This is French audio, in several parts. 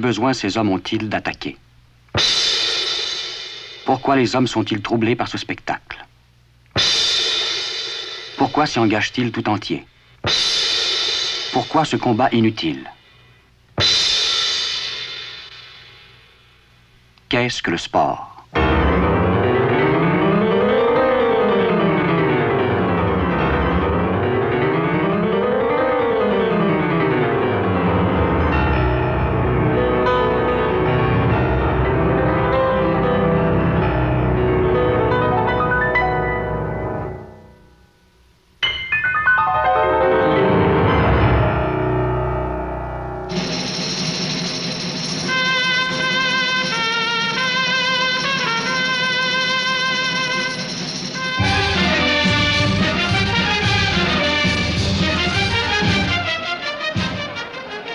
besoin ces hommes ont-ils d'attaquer? Pourquoi les hommes sont-ils troublés par ce spectacle? Pourquoi s'y engagent-ils tout entiers? Pourquoi ce combat inutile? Qu'est-ce que le sport?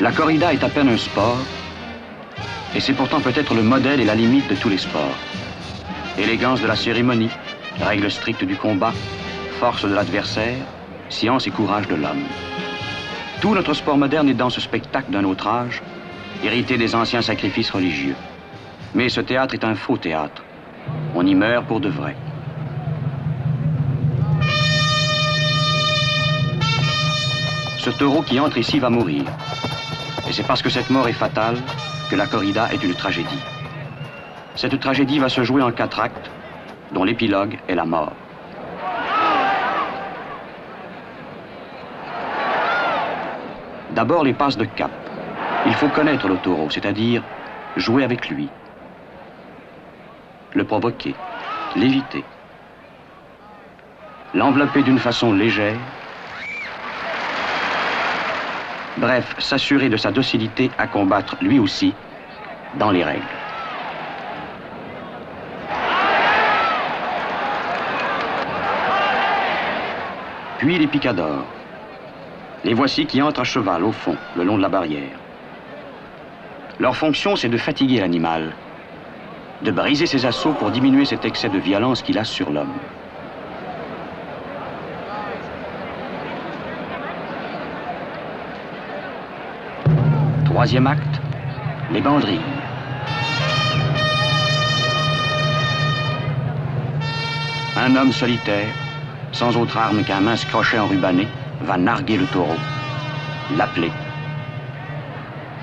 La corrida est à peine un sport, et c'est pourtant peut-être le modèle et la limite de tous les sports. Élégance de la cérémonie, règles strictes du combat, force de l'adversaire, science et courage de l'homme. Tout notre sport moderne est dans ce spectacle d'un autre âge, hérité des anciens sacrifices religieux. Mais ce théâtre est un faux théâtre. On y meurt pour de vrai. Ce taureau qui entre ici va mourir. Et c'est parce que cette mort est fatale que la corrida est une tragédie. Cette tragédie va se jouer en 4 actes, dont l'épilogue est la mort. D'abord, les passes de cap. Il faut connaître le taureau, c'est-à-dire jouer avec lui, le provoquer, l'éviter, l'envelopper d'une façon légère. Bref, s'assurer de sa docilité à combattre lui aussi dans les règles. Puis les picadors. Les voici qui entrent à cheval au fond, le long de la barrière. Leur fonction, c'est de fatiguer l'animal, de briser ses assauts pour diminuer cet excès de violence qu'il a sur l'homme. Troisième acte, les banderilles. Un homme solitaire, sans autre arme qu'un mince crochet enrubanné, va narguer le taureau, l'appeler,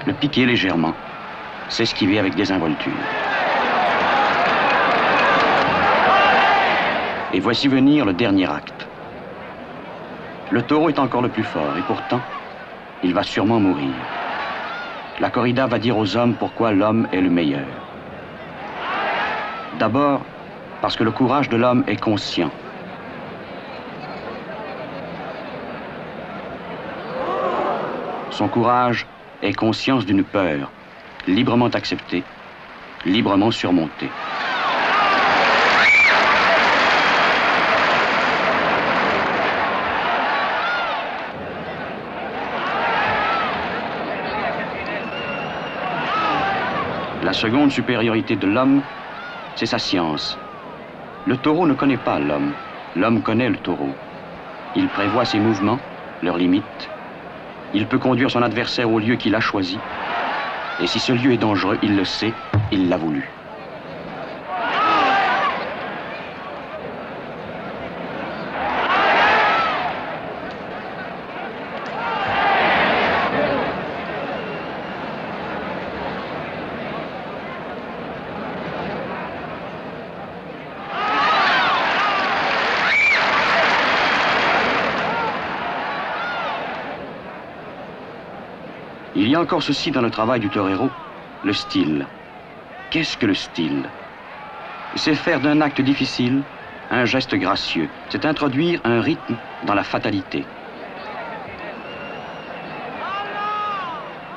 le piquer légèrement, s'esquiver avec désinvolture. Et voici venir le dernier acte. Le taureau est encore le plus fort et pourtant, il va sûrement mourir. La corrida va dire aux hommes pourquoi l'homme est le meilleur. D'abord, parce que le courage de l'homme est conscient. Son courage est conscience d'une peur, librement acceptée, librement surmontée. La seconde supériorité de l'homme, c'est sa science. Le taureau ne connaît pas l'homme, l'homme connaît le taureau. Il prévoit ses mouvements, leurs limites. Il peut conduire son adversaire au lieu qu'il a choisi. Et si ce lieu est dangereux, il le sait, il l'a voulu. Il y a encore ceci dans le travail du torero, le style. Qu'est-ce que le style? C'est faire d'un acte difficile un geste gracieux. C'est introduire un rythme dans la fatalité.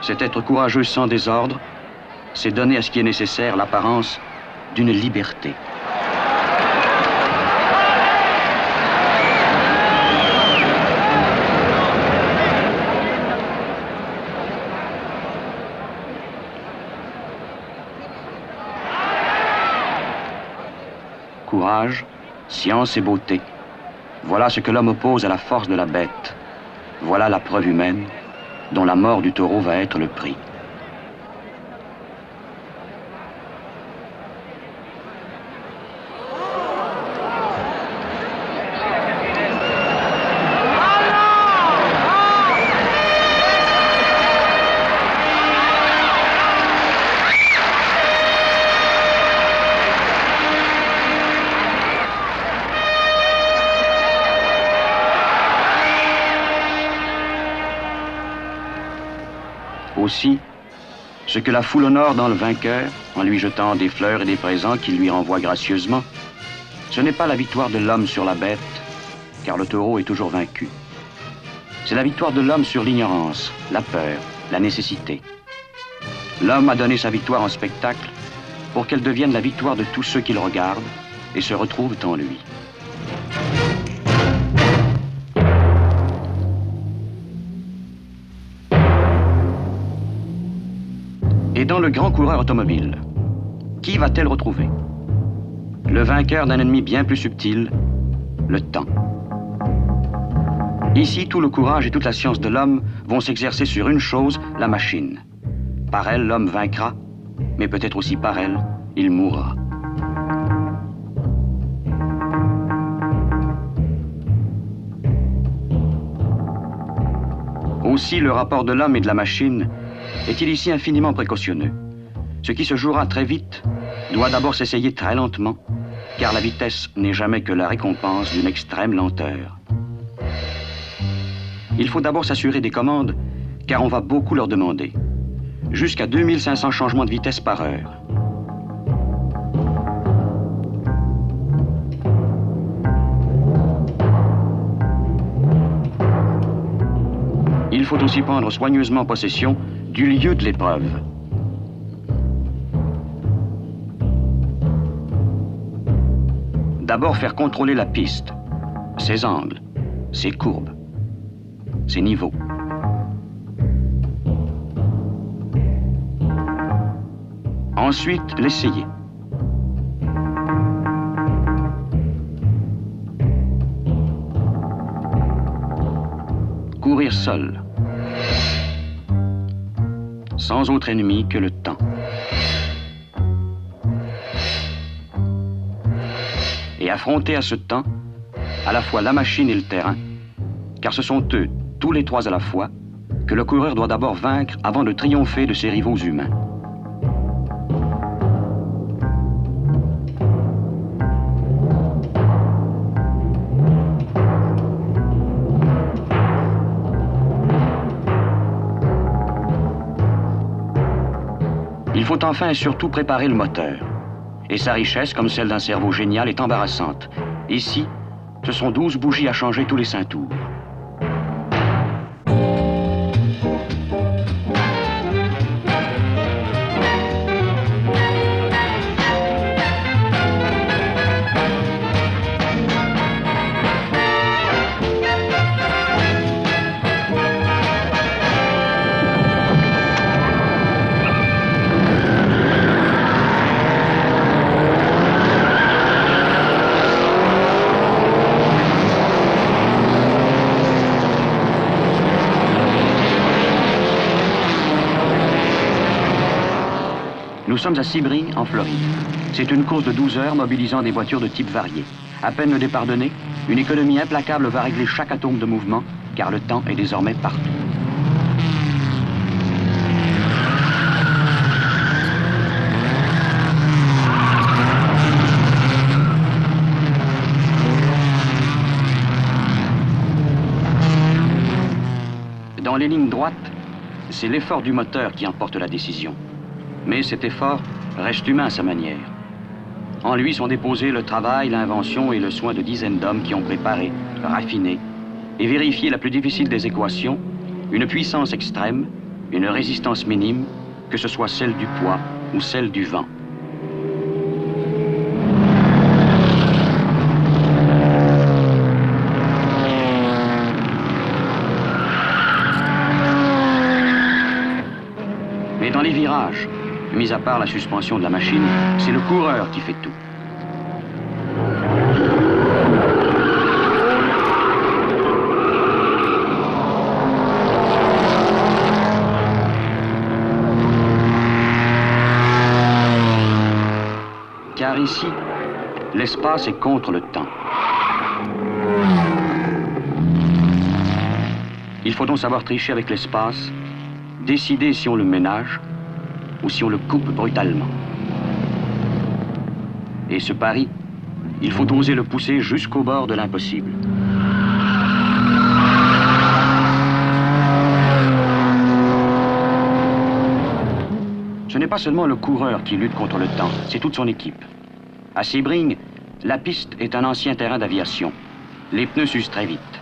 C'est être courageux sans désordre. C'est donner à ce qui est nécessaire l'apparence d'une liberté. Courage, science et beauté. Voilà ce que l'homme oppose à la force de la bête. Voilà la preuve humaine dont la mort du taureau va être le prix. Aussi, ce que la foule honore dans le vainqueur, en lui jetant des fleurs et des présents qu'il lui renvoie gracieusement, ce n'est pas la victoire de l'homme sur la bête, car le taureau est toujours vaincu. C'est la victoire de l'homme sur l'ignorance, la peur, la nécessité. L'homme a donné sa victoire en spectacle pour qu'elle devienne la victoire de tous ceux qui le regardent et se retrouvent en lui. Et dans le grand coureur automobile, qui va-t-elle retrouver? Le vainqueur d'un ennemi bien plus subtil, le temps. Ici, tout le courage et toute la science de l'homme vont s'exercer sur une chose, la machine. Par elle, l'homme vaincra, mais peut-être aussi par elle, il mourra. Aussi, le rapport de l'homme et de la machine est-il ici infiniment précautionneux. Ce qui se jouera très vite doit d'abord s'essayer très lentement, car la vitesse n'est jamais que la récompense d'une extrême lenteur. Il faut d'abord s'assurer des commandes, car on va beaucoup leur demander. Jusqu'à 2500 changements de vitesse par heure. Il faut aussi prendre soigneusement possession du lieu de l'épreuve. D'abord faire contrôler la piste, ses angles, ses courbes, ses niveaux. Ensuite, l'essayer. Courir seul, sans autre ennemi que le temps. Et affronter à ce temps à la fois la machine et le terrain, car ce sont eux, tous les trois à la fois, que le coureur doit d'abord vaincre avant de triompher de ses rivaux humains. Il faut enfin et surtout préparer le moteur. Et sa richesse, comme celle d'un cerveau génial, est embarrassante. Ici, ce sont 12 bougies à changer tous les 5 tours. Nous sommes à Sebring, en Floride. C'est une course de 12 heures mobilisant des voitures de types variés. À peine le départ donné, une économie implacable va régler chaque atome de mouvement, car le temps est désormais partout. Dans les lignes droites, c'est l'effort du moteur qui emporte la décision. Mais cet effort reste humain à sa manière. En lui sont déposés le travail, l'invention et le soin de dizaines d'hommes qui ont préparé, raffiné et vérifié la plus difficile des équations, une puissance extrême, une résistance minime, que ce soit celle du poids ou celle du vent. Mais dans les virages, mis à part la suspension de la machine, c'est le coureur qui fait tout. Car ici, l'espace est contre le temps. Il faut donc savoir tricher avec l'espace, décider si on le ménage ou si on le coupe brutalement. Et ce pari, il faut oser le pousser jusqu'au bord de l'impossible. pas seulement le coureur qui lutte contre le temps, c'est toute son équipe. À Sebring, la piste est un ancien terrain d'aviation. Les pneus s'usent très vite.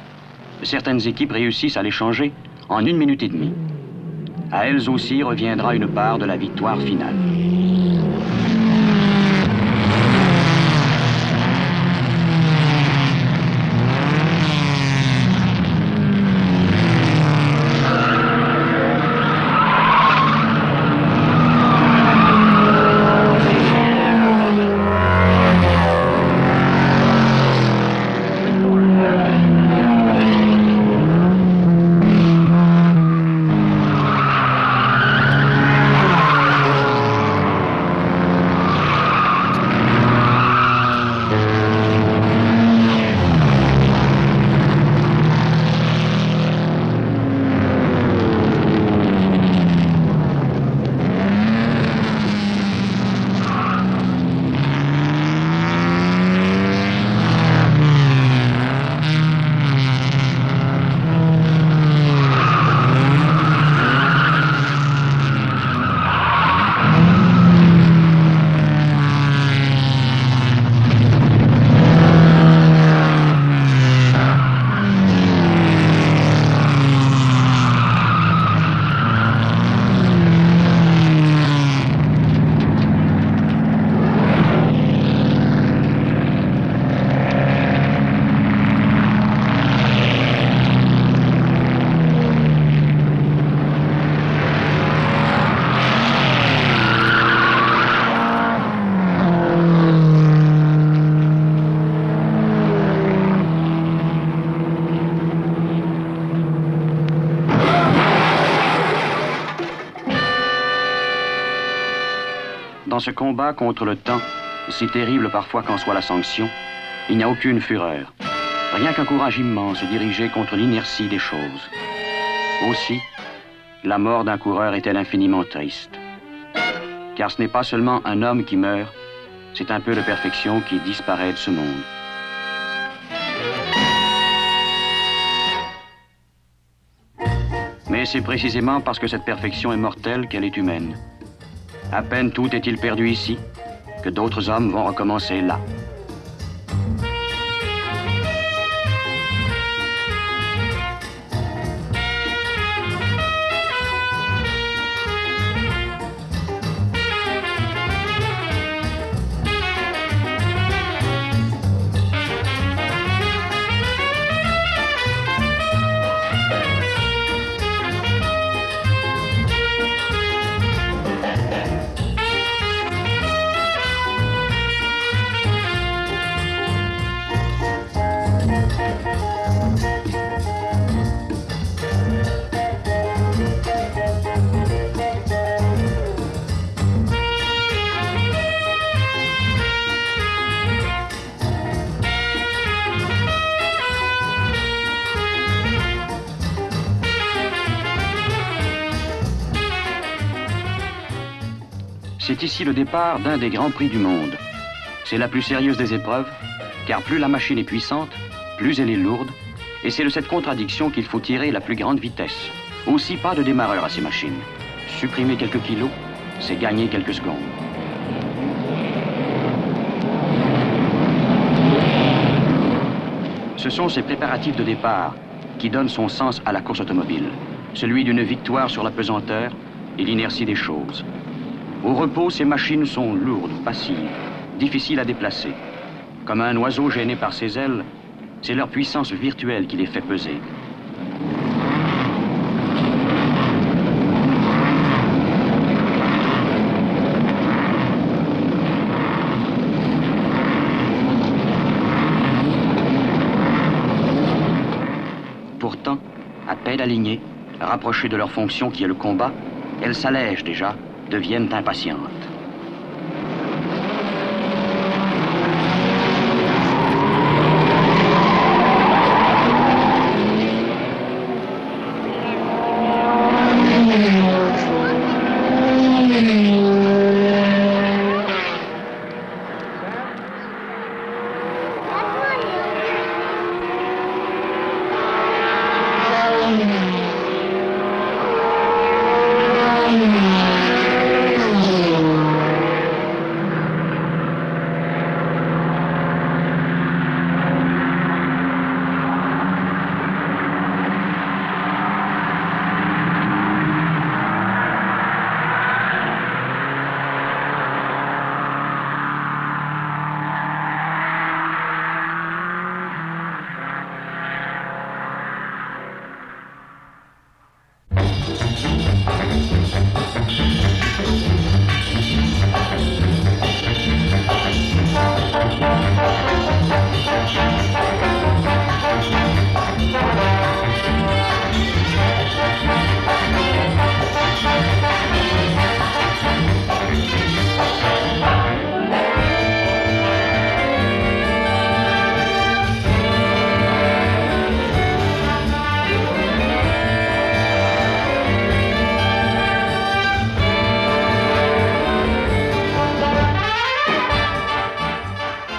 Certaines équipes réussissent à les changer en 1 minute et demie. À elles aussi reviendra une part de la victoire finale. Dans ce combat contre le temps, si terrible parfois qu'en soit la sanction, il n'y a aucune fureur. Rien qu'un courage immense dirigé contre l'inertie des choses. Aussi, la mort d'un coureur est-elle infiniment triste. Car ce n'est pas seulement un homme qui meurt, c'est un peu de perfection qui disparaît de ce monde. Mais c'est précisément parce que cette perfection est mortelle qu'elle est humaine. À peine tout est-il perdu ici, que d'autres hommes vont recommencer là. C'est ici le départ d'un des grands prix du monde. C'est la plus sérieuse des épreuves, car plus la machine est puissante, plus elle est lourde, et c'est de cette contradiction qu'il faut tirer la plus grande vitesse. Aussi pas de démarreur à ces machines. Supprimer quelques kilos, c'est gagner quelques secondes. Ce sont ces préparatifs de départ qui donnent son sens à la course automobile, celui d'une victoire sur la pesanteur et l'inertie des choses. Au repos, ces machines sont lourdes, passives, difficiles à déplacer. Comme un oiseau gêné par ses ailes, c'est leur puissance virtuelle qui les fait peser. Pourtant, à peine alignées, rapprochées de leur fonction qui est le combat, elles s'allègent déjà, deviennent impatientes.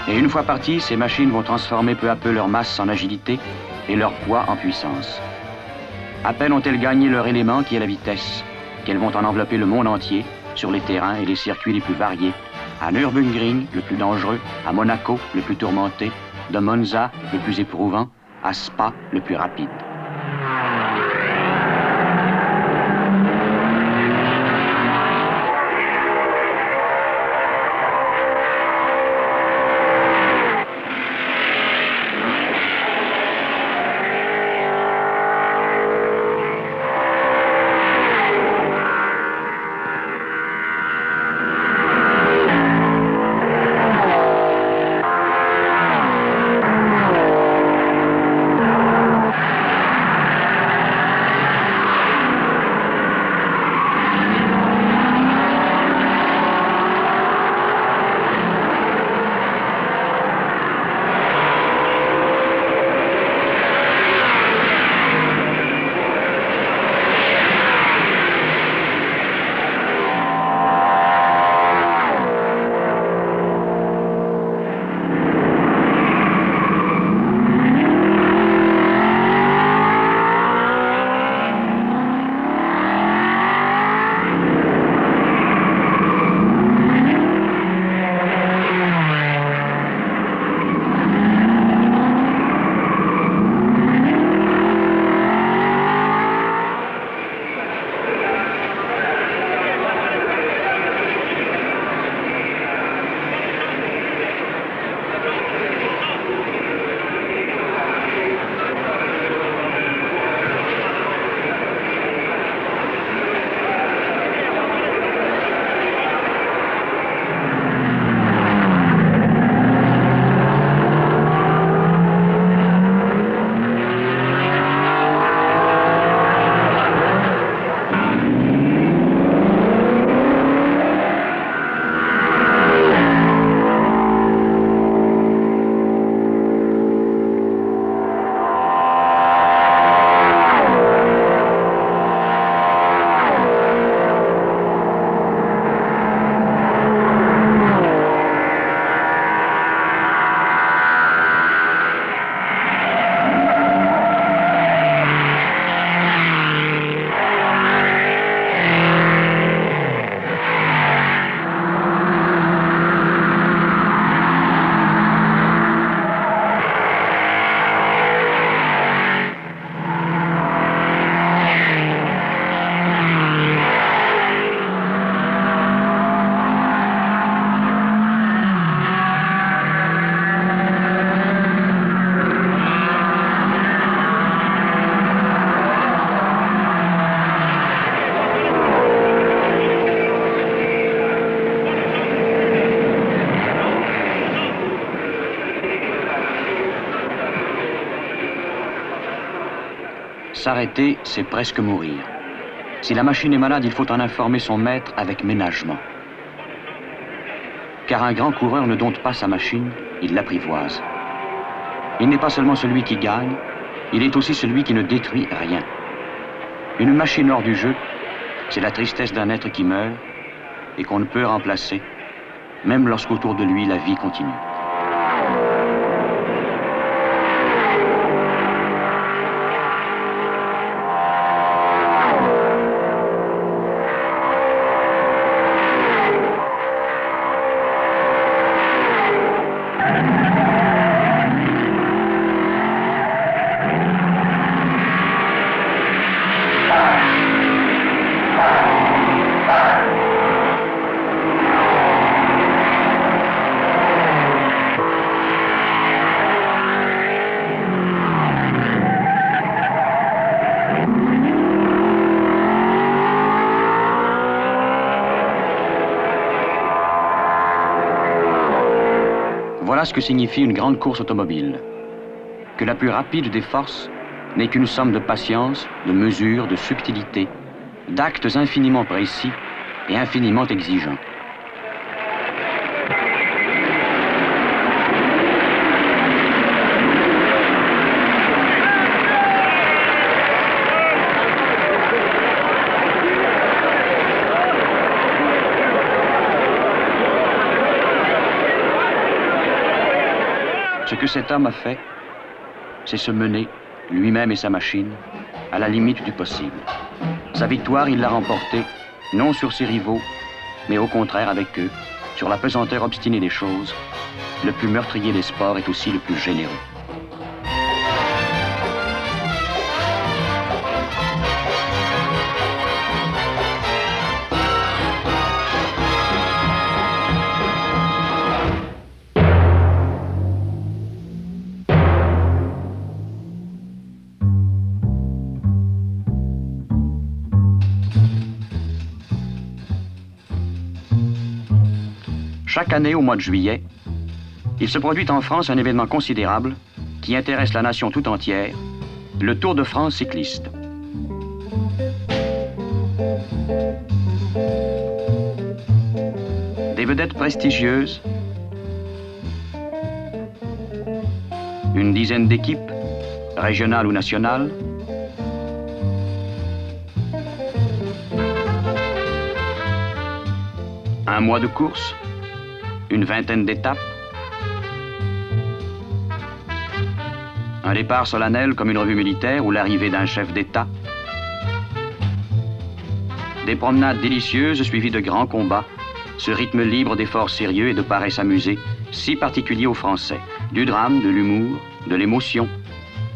Et une fois parties, ces machines vont transformer peu à peu leur masse en agilité et leur poids en puissance. À peine ont-elles gagné leur élément qui est la vitesse, qu'elles vont en envelopper le monde entier, sur les terrains et les circuits les plus variés, à Nürburgring, le plus dangereux, à Monaco, le plus tourmenté, de Monza, le plus éprouvant, à Spa, le plus rapide. S'arrêter, c'est presque mourir. Si la machine est malade, il faut en informer son maître avec ménagement. Car un grand coureur ne dompte pas sa machine, il l'apprivoise. Il n'est pas seulement celui qui gagne, il est aussi celui qui ne détruit rien. Une machine hors du jeu, c'est la tristesse d'un être qui meurt et qu'on ne peut remplacer, même lorsqu'autour de lui la vie continue. Voilà ce que signifie une grande course automobile. Que la plus rapide des forces n'est qu'une somme de patience, de mesure, de subtilité, d'actes infiniment précis et infiniment exigeants. Ce que cet homme a fait, c'est se mener, lui-même et sa machine, à la limite du possible. Sa victoire, il l'a remportée, non sur ses rivaux, mais au contraire avec eux, sur la pesanteur obstinée des choses. Le plus meurtrier des sports est aussi le plus généreux. Chaque année, au mois de juillet, il se produit en France un événement considérable qui intéresse la nation tout entière, le Tour de France cycliste. Des vedettes prestigieuses, une dizaine d'équipes, régionales ou nationales, un mois de course, une vingtaine d'étapes, un départ solennel comme une revue militaire ou l'arrivée d'un chef d'État, des promenades délicieuses suivies de grands combats, ce rythme libre d'efforts sérieux et de paresse amusée, si particulier aux Français, du drame, de l'humour, de l'émotion.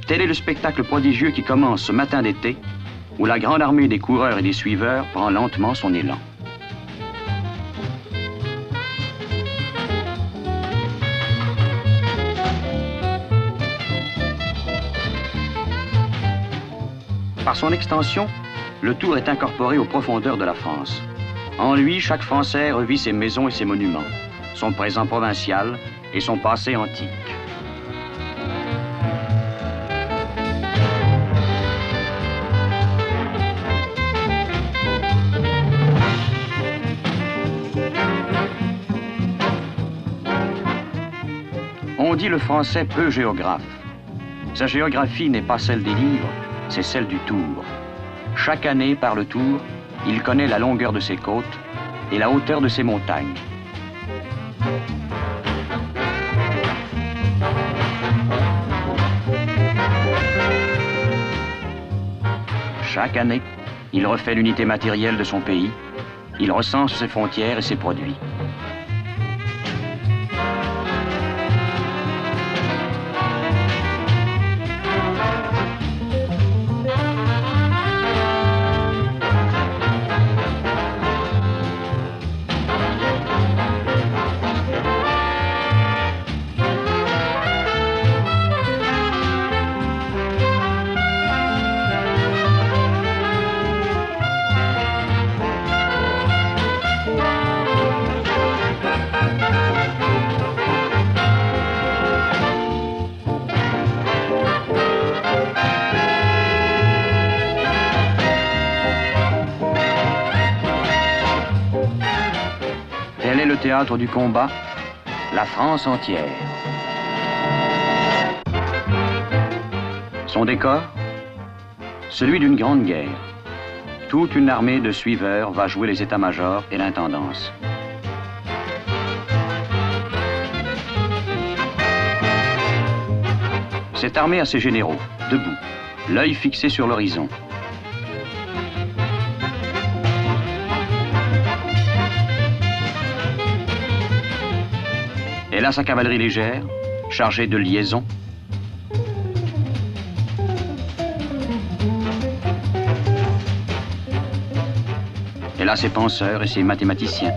Tel est le spectacle prodigieux qui commence ce matin d'été, où la grande armée des coureurs et des suiveurs prend lentement son élan. Par son extension, le Tour est incorporé aux profondeurs de la France. En lui, chaque Français revit ses maisons et ses monuments, son présent provincial et son passé antique. On dit le français peu géographe. Sa géographie n'est pas celle des livres, c'est celle du Tour. Chaque année, par le Tour, il connaît la longueur de ses côtes et la hauteur de ses montagnes. Chaque année, il refait l'unité matérielle de son pays, il recense ses frontières et ses produits. Tel est le théâtre du combat, la France entière. Son décor, celui d'une grande guerre. Toute une armée de suiveurs va jouer les états-majors et l'intendance. Cette armée a ses généraux, debout, l'œil fixé sur l'horizon. Elle a sa cavalerie légère, chargée de liaison. Elle a ses penseurs et ses mathématiciens.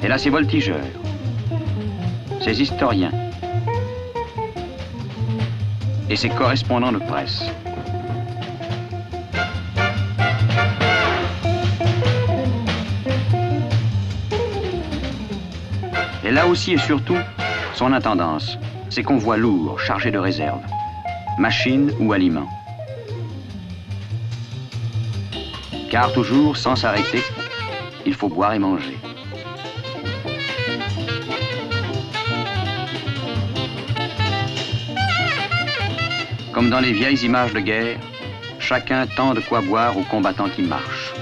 Elle a ses voltigeurs, ses historiens et ses correspondants de presse. Et là aussi et surtout, son intendance, ses convois lourds, chargés de réserves, machines ou aliments. Car toujours, sans s'arrêter, il faut boire et manger. Comme dans les vieilles images de guerre, chacun tend de quoi boire aux combattants qui marchent.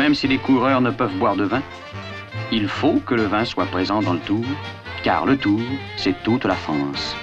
Même si les coureurs ne peuvent boire de vin, il faut que le vin soit présent dans le Tour, car le Tour, c'est toute la France.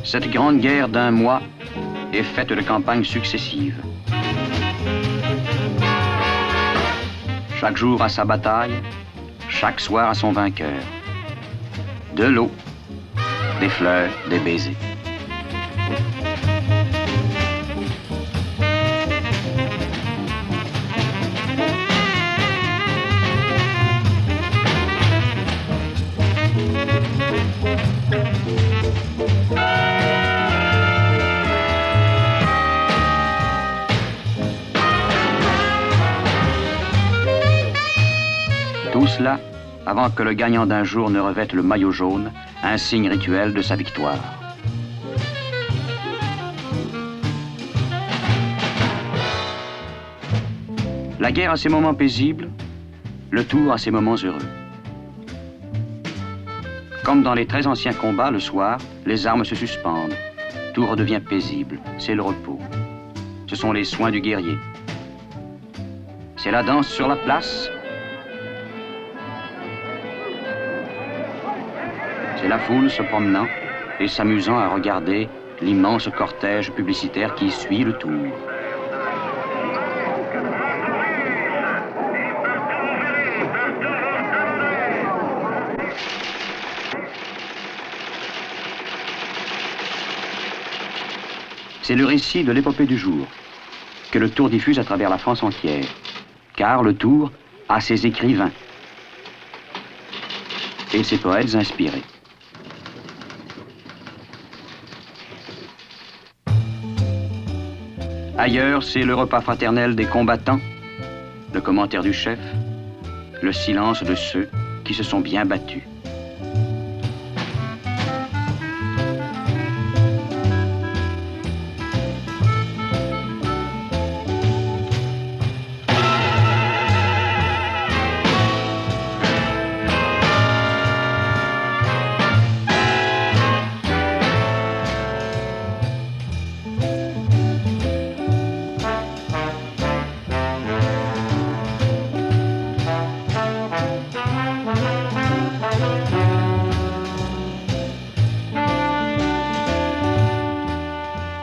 Cette grande guerre d'un mois est faite de campagnes successives. Chaque jour a sa bataille, chaque soir a son vainqueur. De l'eau, des fleurs, des baisers. Tout cela avant que le gagnant d'un jour ne revête le maillot jaune, un signe rituel de sa victoire. La guerre a ses moments paisibles, le Tour a ses moments heureux. Comme dans les très anciens combats, le soir, les armes se suspendent. Tout redevient paisible, c'est le repos. Ce sont les soins du guerrier. C'est la danse sur la place. C'est la foule se promenant et s'amusant à regarder l'immense cortège publicitaire qui suit le Tour. C'est le récit de l'épopée du jour que le Tour diffuse à travers la France entière, car le Tour a ses écrivains et ses poètes inspirés. Ailleurs, c'est le repas fraternel des combattants, le commentaire du chef, le silence de ceux qui se sont bien battus.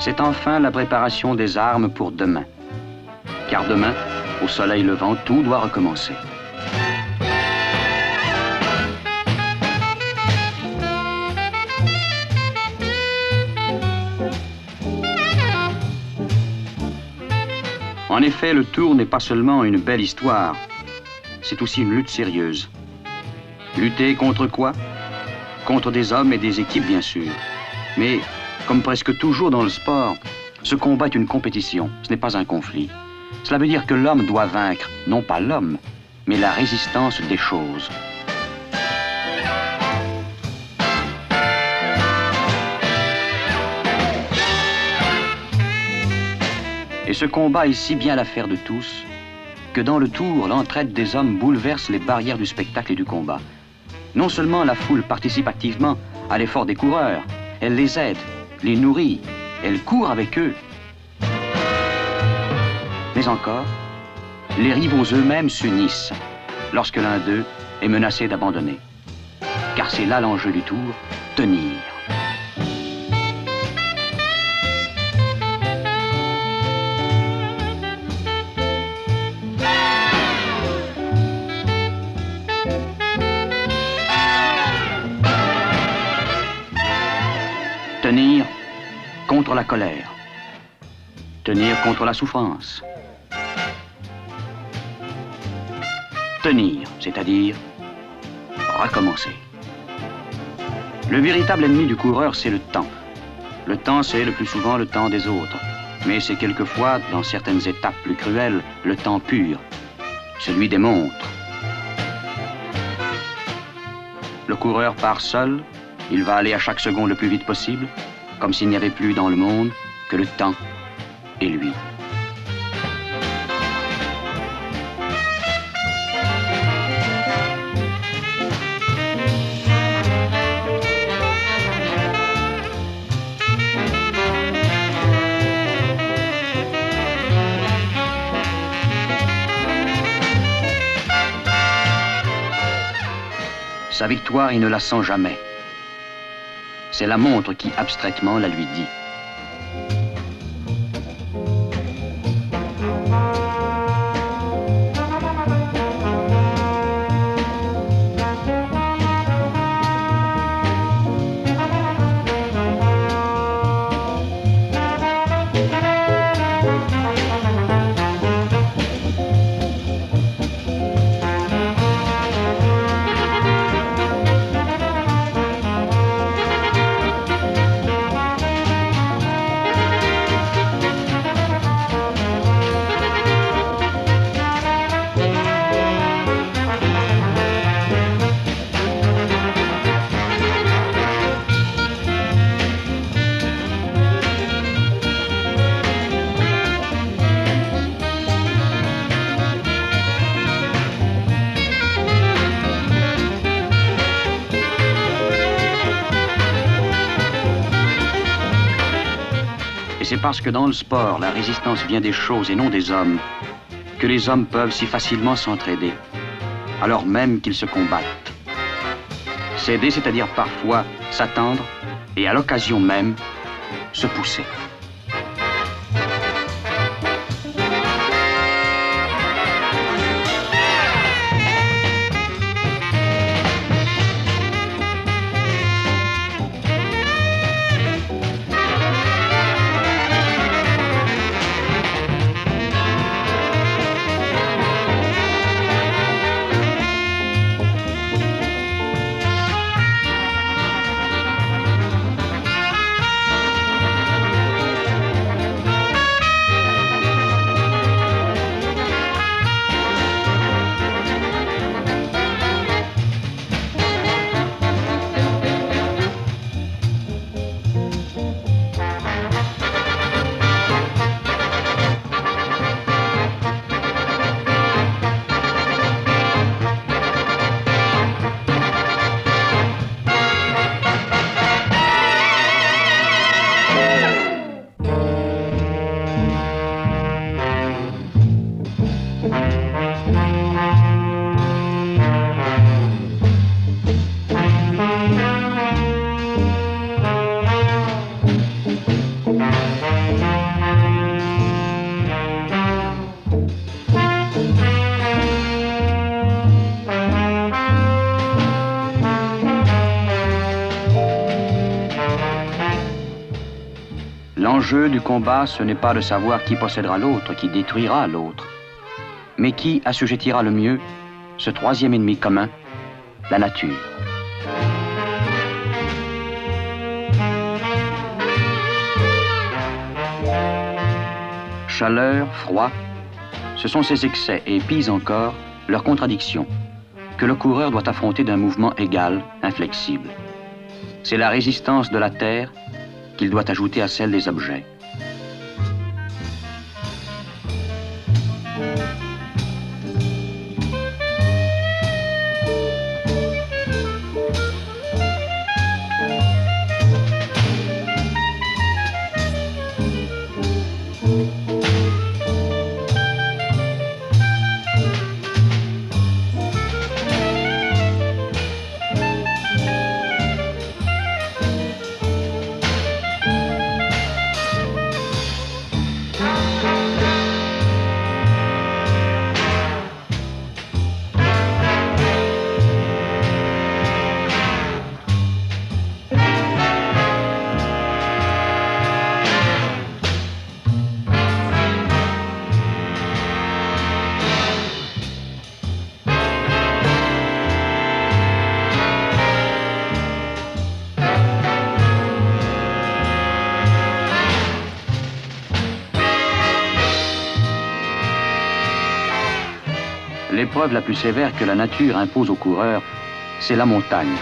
C'est enfin la préparation des armes pour demain. Car demain, au soleil levant, tout doit recommencer. En effet, le Tour n'est pas seulement une belle histoire, c'est aussi une lutte sérieuse. Lutter contre quoi? Contre des hommes et des équipes, bien sûr. Mais comme presque toujours dans le sport, ce combat est une compétition, ce n'est pas un conflit. Cela veut dire que l'homme doit vaincre, non pas l'homme, mais la résistance des choses. Et ce combat est si bien l'affaire de tous que dans le Tour, l'entraide des hommes bouleverse les barrières du spectacle et du combat. Non seulement la foule participe activement à l'effort des coureurs, elle les aide, les nourrit, elle court avec eux. Mais encore, les rivaux eux-mêmes s'unissent lorsque l'un d'eux est menacé d'abandonner. Car c'est là l'enjeu du Tour, tenir. Tenir contre la colère. Tenir contre la souffrance. Tenir, c'est-à-dire recommencer. Le véritable ennemi du coureur, c'est le temps. Le temps, c'est le plus souvent le temps des autres. Mais c'est quelquefois, dans certaines étapes plus cruelles, le temps pur, celui des montres. Le coureur part seul, il va aller à chaque seconde le plus vite possible, comme s'il n'y avait plus dans le monde que le temps et lui. Sa victoire, il ne la sent jamais. C'est la montre qui, abstraitement, la lui dit. Et c'est parce que dans le sport, la résistance vient des choses et non des hommes, que les hommes peuvent si facilement s'entraider, alors même qu'ils se combattent. S'aider, c'est-à-dire parfois s'attendre et à l'occasion même, se pousser. L'enjeu du combat, ce n'est pas de savoir qui possédera l'autre, qui détruira l'autre, mais qui assujettira le mieux ce troisième ennemi commun, la nature. Chaleur, froid, ce sont ces excès et, pis encore, leurs contradictions, que le coureur doit affronter d'un mouvement égal, inflexible. C'est la résistance de la terre qu'il doit ajouter à celle des objets. l'épreuve la plus sévère que la nature impose aux coureurs, c'est la montagne.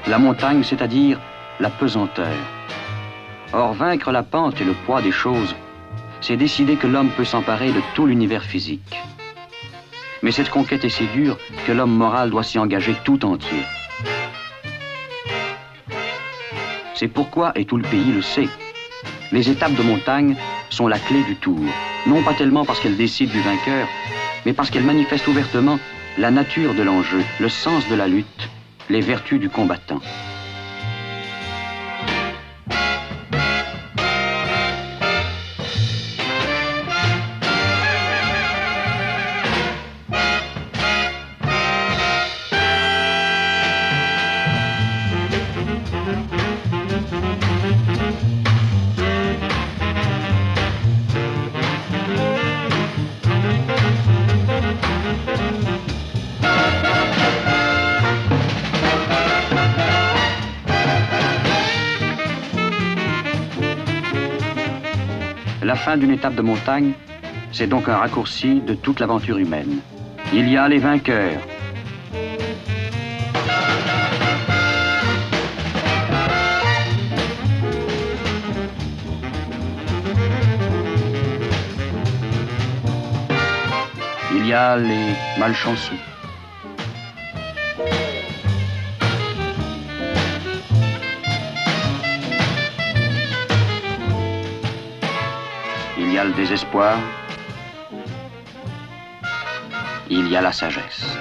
La montagne, c'est-à-dire la pesanteur. Or, vaincre la pente et le poids des choses, c'est décider que l'homme peut s'emparer de tout l'univers physique. Mais cette conquête est si dure que l'homme moral doit s'y engager tout entier. C'est pourquoi, et tout le pays le sait, les étapes de montagne sont la clé du tour. Non pas tellement parce qu'elles décident du vainqueur, mais parce qu'elles manifestent ouvertement la nature de l'enjeu, le sens de la lutte, les vertus du combattant. La fin d'une étape de montagne, c'est donc un raccourci de toute l'aventure humaine. Il y a les vainqueurs. Il y a les malchanceux. Il y a le désespoir, il y a la sagesse.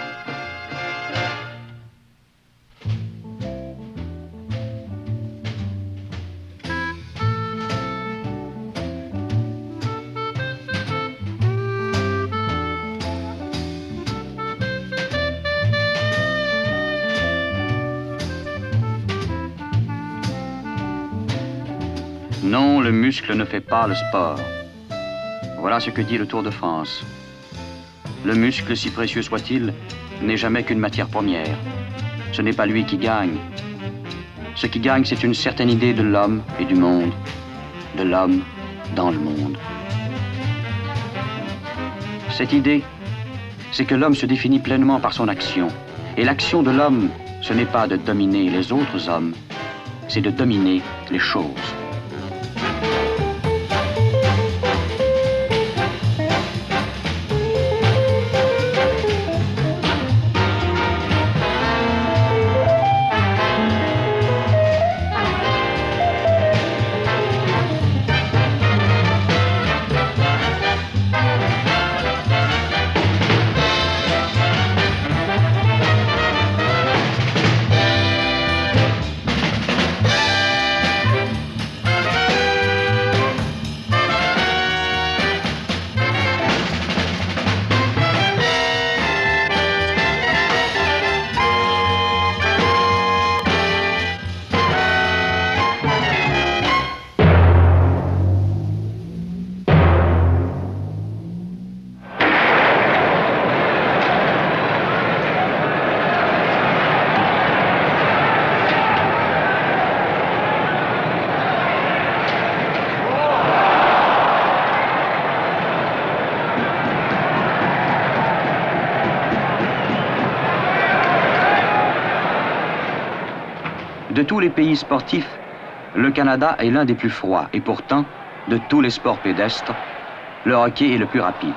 Non, le muscle ne fait pas le sport. Voilà ce que dit le Tour de France. Le muscle, si précieux soit-il, n'est jamais qu'une matière première. Ce n'est pas lui qui gagne. Ce qui gagne, c'est une certaine idée de l'homme et du monde, de l'homme dans le monde. Cette idée, c'est que l'homme se définit pleinement par son action. Et l'action de l'homme, ce n'est pas de dominer les autres hommes, c'est de dominer les choses. De tous les pays sportifs, le Canada est l'un des plus froids et pourtant, de tous les sports pédestres, le hockey est le plus rapide.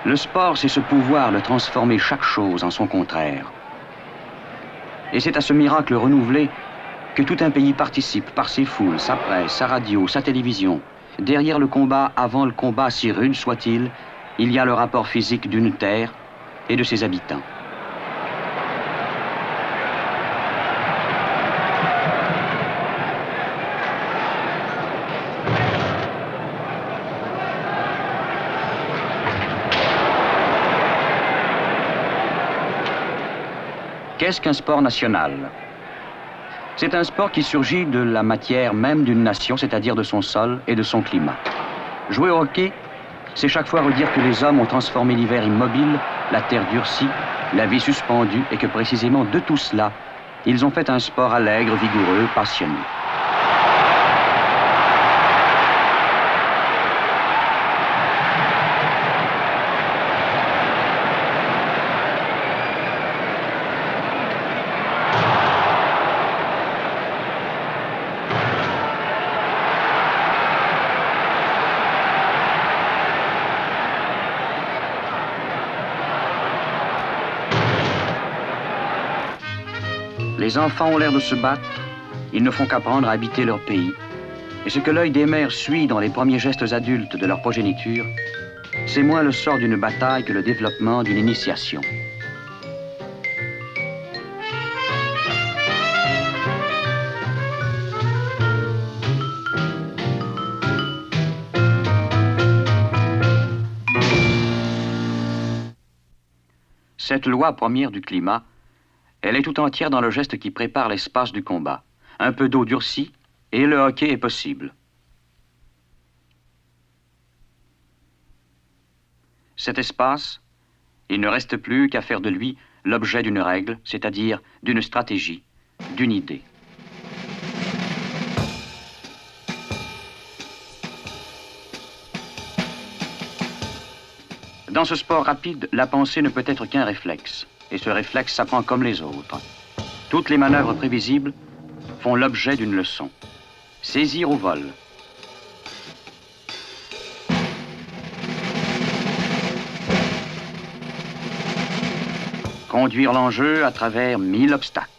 Le sport, c'est ce pouvoir de transformer chaque chose en son contraire. Et c'est à ce miracle renouvelé que tout un pays participe par ses foules, sa presse, sa radio, sa télévision. Derrière le combat, avant le combat, si rude soit-il, il y a le rapport physique d'une terre et de ses habitants. Qu'est-ce qu'un sport national? C'est un sport qui surgit de la matière même d'une nation, c'est-à-dire de son sol et de son climat. Jouer au hockey, c'est chaque fois redire que les hommes ont transformé l'hiver immobile, la terre durcie, la vie suspendue, et que précisément de tout cela, ils ont fait un sport allègre, vigoureux, passionné. Les enfants ont l'air de se battre, ils ne font qu'apprendre à habiter leur pays. Et ce que l'œil des mères suit dans les premiers gestes adultes de leur progéniture, c'est moins le sort d'une bataille que le développement d'une initiation. Cette loi première du climat, elle est tout entière dans le geste qui prépare l'espace du combat. Un peu d'eau durcie et le hockey est possible. Cet espace, il ne reste plus qu'à faire de lui l'objet d'une règle, c'est-à-dire d'une stratégie, d'une idée. Dans ce sport rapide, la pensée ne peut être qu'un réflexe. Et ce réflexe s'apprend comme les autres. Toutes les manœuvres prévisibles font l'objet d'une leçon. Saisir au vol. Conduire l'enjeu à travers 1000 obstacles.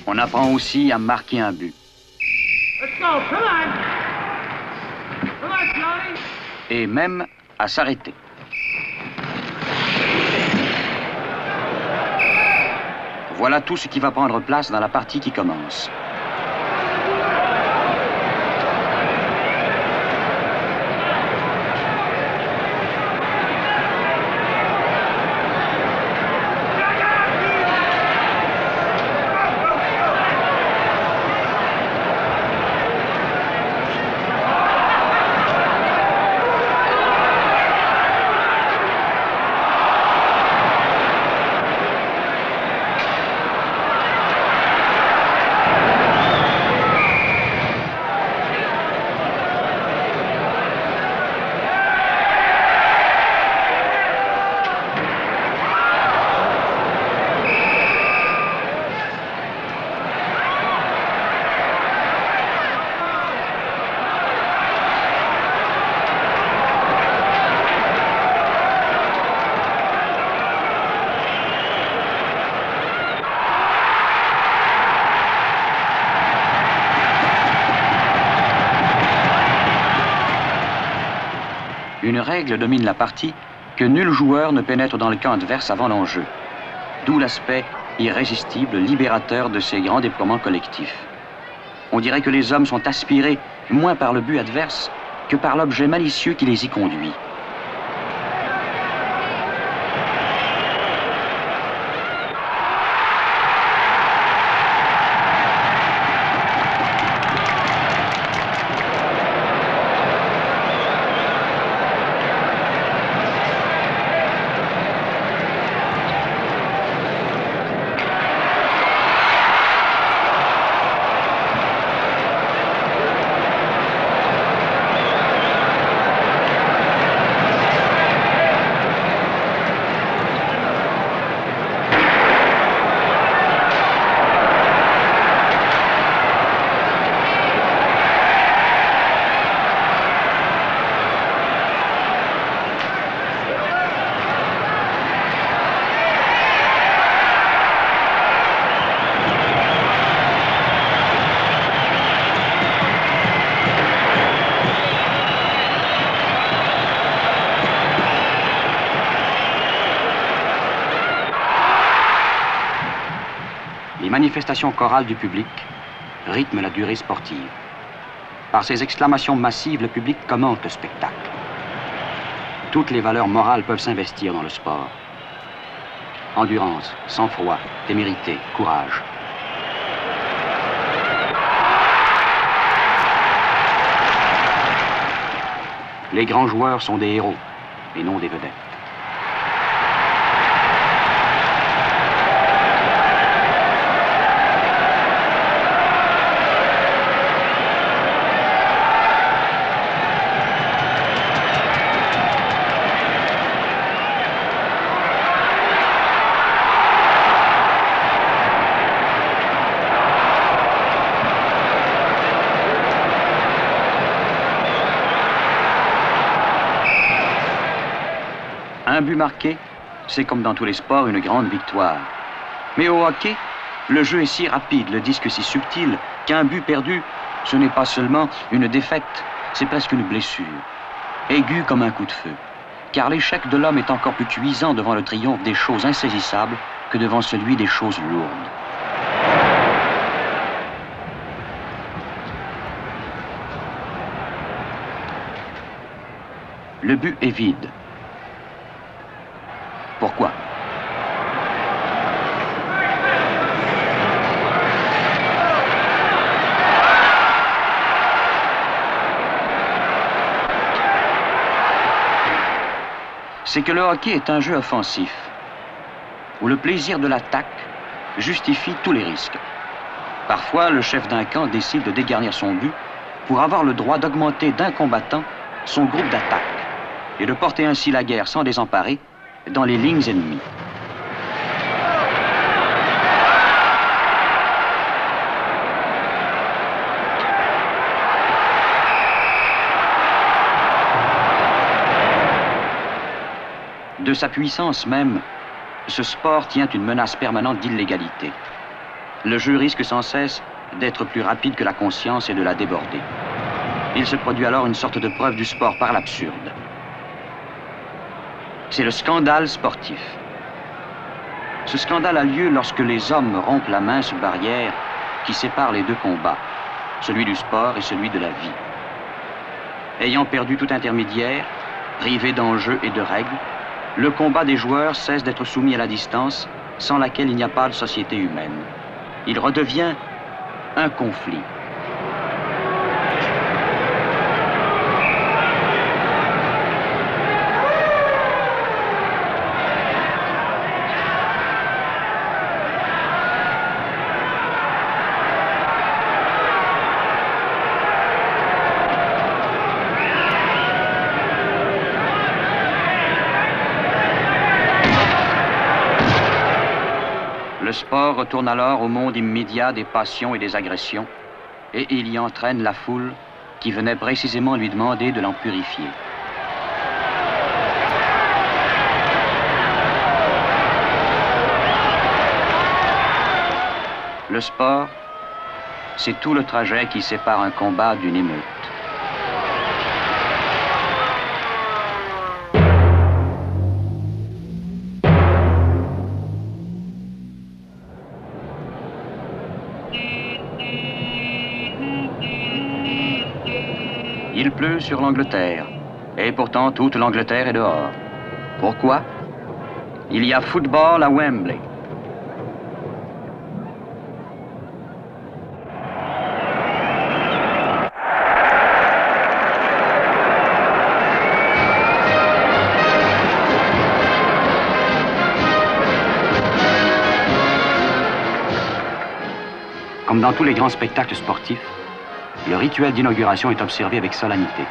On apprend aussi à marquer un but. Et même à s'arrêter. Voilà tout ce qui va prendre place dans la partie qui commence. Une règle domine la partie, que nul joueur ne pénètre dans le camp adverse avant l'enjeu. D'où l'aspect irrésistible, libérateur de ces grands déploiements collectifs. On dirait que les hommes sont aspirés moins par le but adverse que par l'objet malicieux qui les y conduit. Les manifestations chorales du public, rythme la durée sportive. Par ses exclamations massives, le public commente le spectacle. Toutes les valeurs morales peuvent s'investir dans le sport. Endurance, sang-froid, témérité, courage. Les grands joueurs sont des héros et non des vedettes. Un but marqué, c'est comme dans tous les sports une grande victoire. Mais au hockey, le jeu est si rapide, le disque si subtil, qu'un but perdu, ce n'est pas seulement une défaite, c'est presque une blessure, aiguë comme un coup de feu. Car l'échec de l'homme est encore plus cuisant devant le triomphe des choses insaisissables que devant celui des choses lourdes. Le but est vide. Pourquoi? C'est que le hockey est un jeu offensif, où le plaisir de l'attaque justifie tous les risques. Parfois, le chef d'un camp décide de dégarnir son but pour avoir le droit d'augmenter d'un combattant son groupe d'attaque et de porter ainsi la guerre sans désemparer dans les lignes ennemies. De sa puissance même, ce sport tient une menace permanente d'illégalité. Le jeu risque sans cesse d'être plus rapide que la conscience et de la déborder. Il se produit alors une sorte de preuve du sport par l'absurde. C'est le scandale sportif. Ce scandale a lieu lorsque les hommes rompent la mince barrière qui sépare les deux combats, celui du sport et celui de la vie. Ayant perdu tout intermédiaire, privé d'enjeux et de règles, le combat des joueurs cesse d'être soumis à la distance sans laquelle il n'y a pas de société humaine. Il redevient un conflit. Le sport retourne alors au monde immédiat des passions et des agressions, et il y entraîne la foule qui venait précisément lui demander de l'en purifier. Le sport, c'est tout le trajet qui sépare un combat d'une émeute. Il pleut sur l'Angleterre, et pourtant toute l'Angleterre est dehors. Pourquoi? Il y a football à Wembley. Comme dans tous les grands spectacles sportifs, le rituel d'inauguration est observé avec solennité.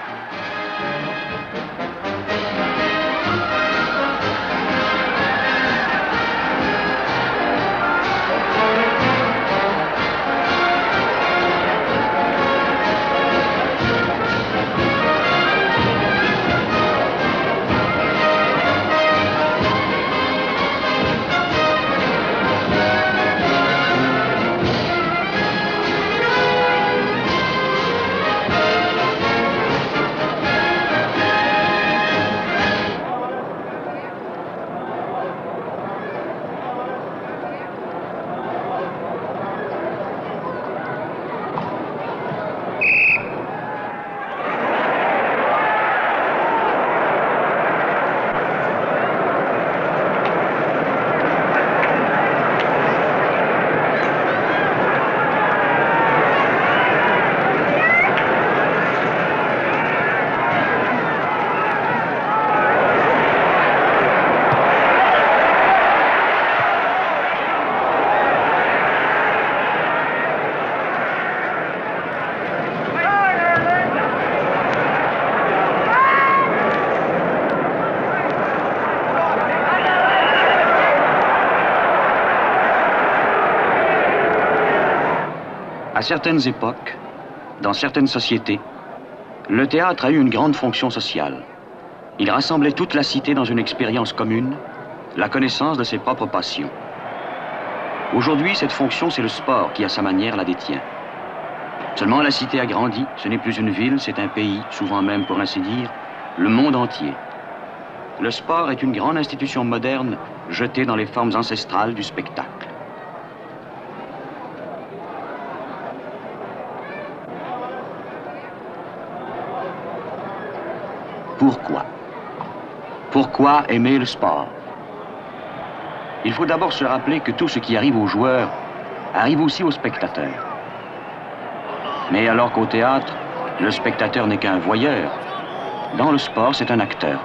certaines époques, dans certaines sociétés, le théâtre a eu une grande fonction sociale. Il rassemblait toute la cité dans une expérience commune, la connaissance de ses propres passions. Aujourd'hui, cette fonction, c'est le sport qui, à sa manière, la détient. Seulement, la cité a grandi, ce n'est plus une ville, c'est un pays, souvent même, pour ainsi dire, le monde entier. Le sport est une grande institution moderne, jetée dans les formes ancestrales du spectacle. Pourquoi? Pourquoi aimer le sport? Il faut d'abord se rappeler que tout ce qui arrive aux joueurs arrive aussi aux spectateurs. Mais alors qu'au théâtre, le spectateur n'est qu'un voyeur, dans le sport, c'est un acteur.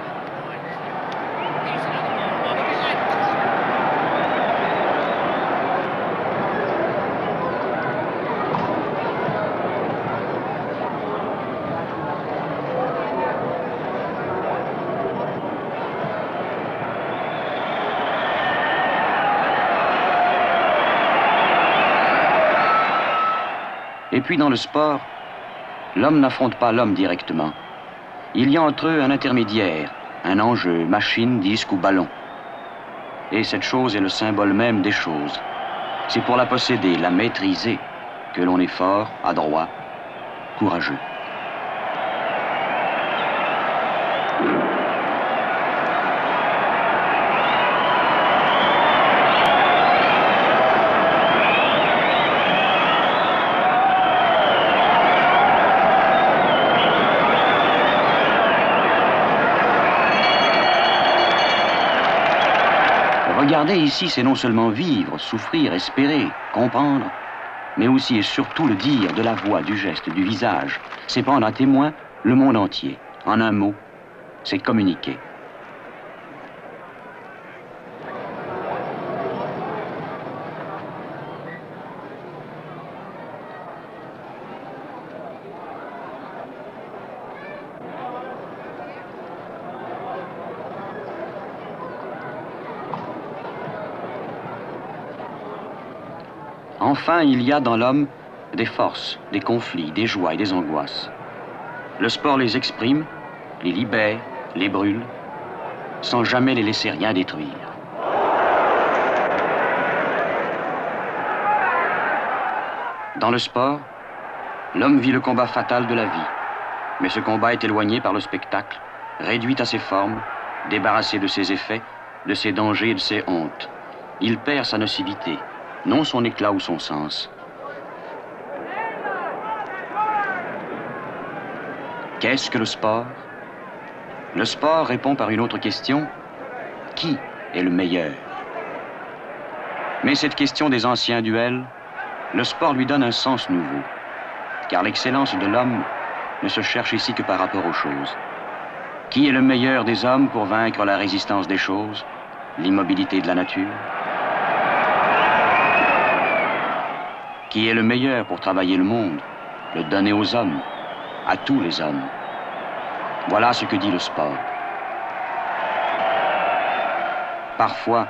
Et puis dans le sport, l'homme n'affronte pas l'homme directement. Il y a entre eux un intermédiaire, un enjeu, machine, disque ou ballon. Et cette chose est le symbole même des choses. C'est pour la posséder, la maîtriser, que l'on est fort, adroit, courageux. Regarder ici, c'est non seulement vivre, souffrir, espérer, comprendre, mais aussi et surtout le dire de la voix, du geste, du visage. C'est prendre à témoin le monde entier. En un mot, c'est communiquer. Enfin, il y a dans l'homme des forces, des conflits, des joies et des angoisses. Le sport les exprime, les libère, les brûle, sans jamais les laisser rien détruire. Dans le sport, l'homme vit le combat fatal de la vie, mais ce combat est éloigné par le spectacle, réduit à ses formes, débarrassé de ses effets, de ses dangers et de ses hontes. Il perd sa nocivité, non son éclat ou son sens. Qu'est-ce que le sport? Le sport répond par une autre question. Qui est le meilleur? Mais cette question des anciens duels, le sport lui donne un sens nouveau. Car l'excellence de l'homme ne se cherche ici que par rapport aux choses. Qui est le meilleur des hommes pour vaincre la résistance des choses, l'immobilité de la nature? Qui est le meilleur pour travailler le monde, le donner aux hommes, à tous les hommes? Voilà ce que dit le sport. Parfois,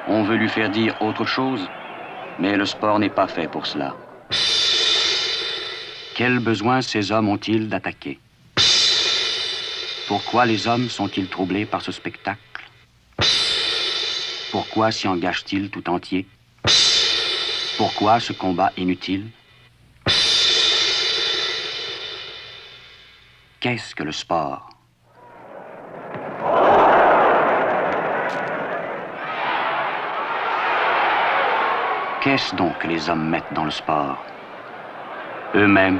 on veut lui faire dire autre chose, mais le sport n'est pas fait pour cela. Quels besoins ces hommes ont-ils d'attaquer? Pourquoi les hommes sont-ils troublés par ce spectacle? Pourquoi s'y engagent-ils tout entiers? Pourquoi ce combat inutile? Qu'est-ce que le sport? Qu'est-ce donc que les hommes mettent dans le sport? Eux-mêmes,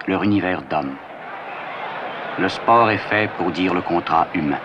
leur univers d'hommes. Le sport est fait pour dire le contrat humain.